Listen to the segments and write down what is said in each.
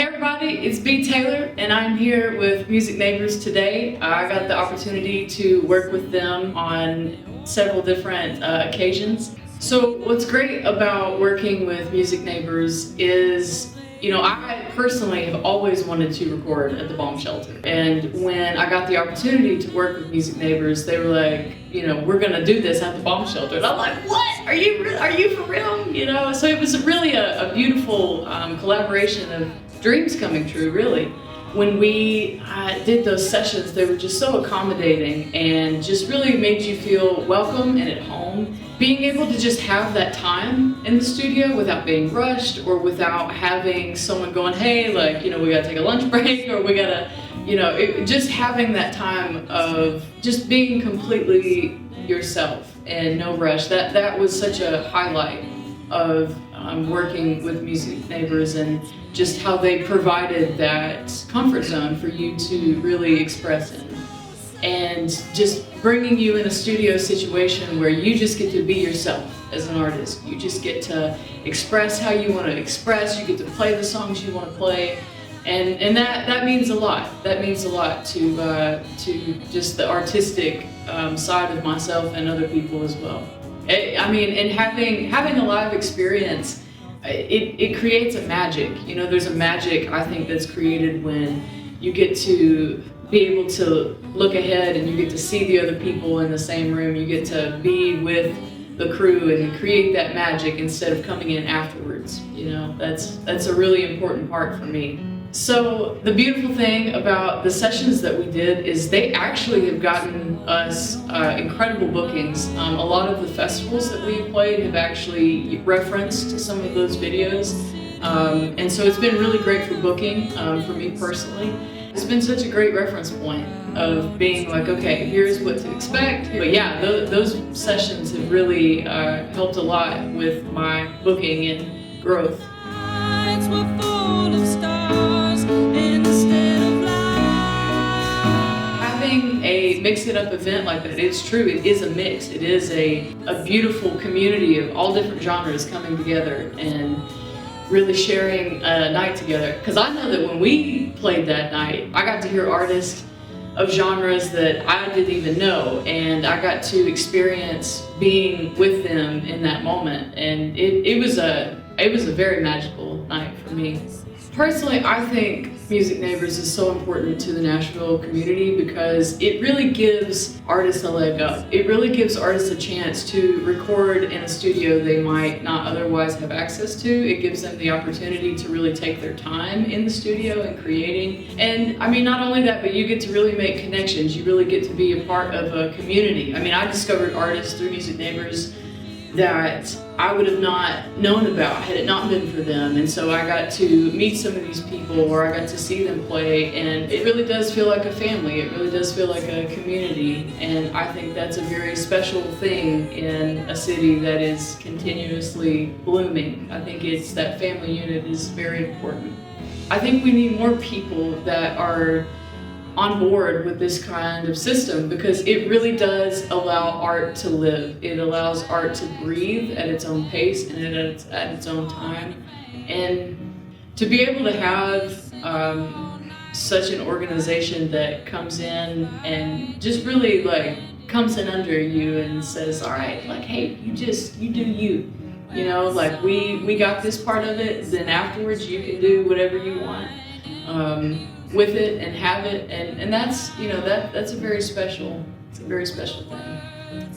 Hey everybody, it's B. Taylor and I'm here with Music Neighbors today. I got the opportunity to work with them on several different occasions. So what's great about working with Music Neighbors is, I personally have always wanted to record at the bomb shelter. And when I got the opportunity to work with Music Neighbors, they were like, we're gonna do this at the bomb shelter. And I'm like, what? Are you for real? So it was really a beautiful collaboration of dreams coming true, really. When we did those sessions, they were just so accommodating and just really made you feel welcome and at home. Being able to just have that time in the studio without being rushed or without having someone going, hey, we gotta take a lunch break or we gotta, just having that time of just being completely yourself and no rush. That was such a highlight of working with Music Neighbors and just how they provided that comfort zone for you to really express in. And just bringing you in a studio situation where you just get to be yourself as an artist. You just get to express how you want to express, you get to play the songs you want to play, and that means a lot. That means a lot to just the artistic side of myself and other people as well. And having a live experience, it creates a magic. There's a magic, I think, that's created when you get to be able to look ahead and you get to see the other people in the same room. You get to be with the crew and create that magic instead of coming in afterwards. That's a really important part for me. So the beautiful thing about the sessions that we did is they actually have gotten us incredible bookings. A lot of the festivals that we played have actually referenced some of those videos. And so it's been really great for booking for me personally. It's been such a great reference point of being like, okay, here's what to expect. But yeah, those sessions have really helped a lot with my booking and growth. Having a Mix It Up event like that, it's true, it is a mix. It is a beautiful community of all different genres coming together and really sharing a night together. Because I know that when we played that night, I got to hear artists of genres that I didn't even know, and I got to experience being with them in that moment, and it was a very magical night for me. Personally, I think Music Neighbors is so important to the Nashville community because it really gives artists a leg up. It really gives artists a chance to record in a studio they might not otherwise have access to. It gives them the opportunity to really take their time in the studio and creating. And not only that, but you get to really make connections. You really get to be a part of a community. I discovered artists through Music Neighbors that I would have not known about had it not been for them. And so I got to meet some of these people or I got to see them play, and it really does feel like a family. It really does feel like a community, and I think that's a very special thing in a city that is continuously blooming. I think it's that family unit is very important. I think we need more people that are on board with this kind of system because it really does allow art to live. It allows art to breathe at its own pace and at its own time. And to be able to have such an organization that comes in and just really comes in under you and says, all right, hey, you do you. We got this part of it, then afterwards you can do whatever you want with it and have it, and that's that's a very special thing.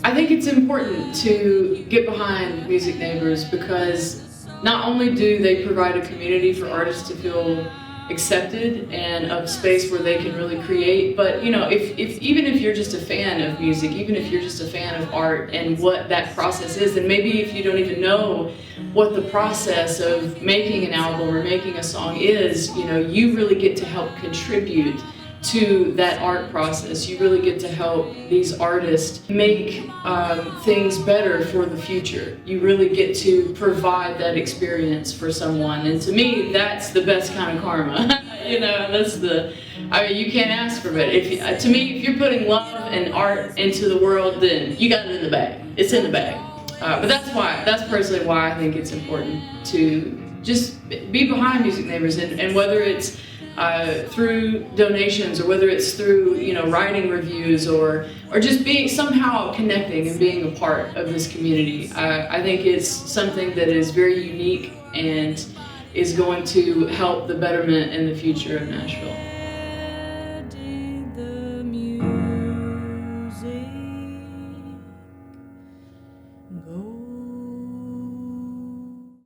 I think it's important to get behind Music Neighbors because not only do they provide a community for artists to feel accepted and a space where they can really create, but even if you're just a fan of music, even if you're just a fan of art and what that process is, and maybe if you don't even know what the process of making an album or making a song is, you really get to help contribute to that art process. You really get to help these artists make things better for the future. You really get to provide that experience for someone, and to me, that's the best kind of karma. You can't ask for it. To me, if you're putting love and art into the world, then you got it in the bag. It's in the bag. But that's personally why I think it's important to just be behind Music Neighbors, and whether it's through donations or whether it's through writing reviews or just being somehow connecting and being a part of this community. I think it's something that is very unique and is going to help the betterment in the future of Nashville.